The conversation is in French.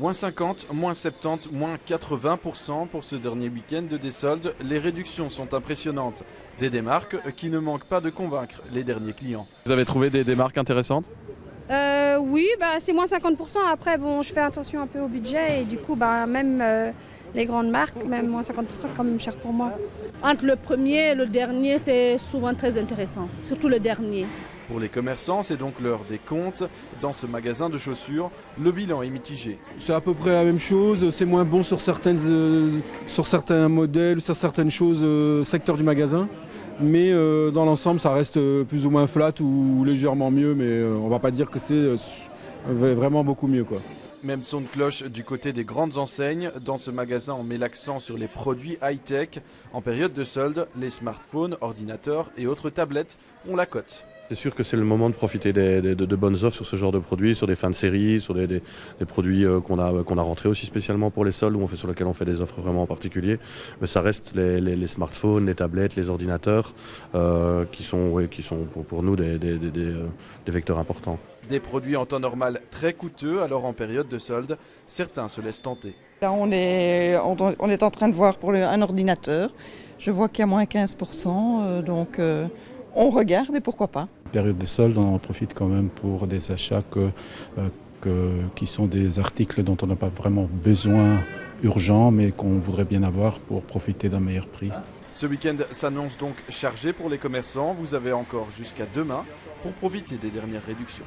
Moins 50, moins 70, moins 80% pour ce dernier week-end de désoldes. Les réductions sont impressionnantes. Des marques qui ne manquent pas de convaincre les derniers clients. Vous avez trouvé des marques intéressantes ? Oui, c'est moins 50%. Après, bon, je fais attention un peu au budget et du coup, même les grandes marques, même moins 50%, c'est quand même cher pour moi. Entre le premier et le dernier, c'est souvent très intéressant, surtout le dernier. Pour les commerçants, c'est donc l'heure des comptes. Dans ce magasin de chaussures, le bilan est mitigé. C'est à peu près la même chose, c'est moins bon sur certains modèles, sur certaines choses, secteur du magasin. Mais dans l'ensemble, ça reste plus ou moins flat ou légèrement mieux, mais on va pas dire que c'est vraiment beaucoup mieux, quoi. Même son de cloche du côté des grandes enseignes. Dans ce magasin, on met l'accent sur les produits high-tech. En période de solde, les smartphones, ordinateurs et autres tablettes ont la cote. C'est sûr que c'est le moment de profiter de bonnes offres sur ce genre de produits, sur des fins de série, sur des produits qu'on a rentrés aussi spécialement pour les soldes, sur lesquels on fait des offres vraiment en particulier. Mais ça reste les smartphones, les tablettes, les ordinateurs qui sont pour nous des vecteurs importants. Des produits en temps normal très coûteux, alors en période de solde, certains se laissent tenter. Là, on est en train de voir pour un ordinateur. Je vois qu'il y a moins 15%, donc on regarde et pourquoi pas. Période des soldes, on en profite quand même pour des achats qui sont des articles dont on n'a pas vraiment besoin urgent, mais qu'on voudrait bien avoir pour profiter d'un meilleur prix. Ce week-end s'annonce donc chargé pour les commerçants. Vous avez encore jusqu'à demain pour profiter des dernières réductions.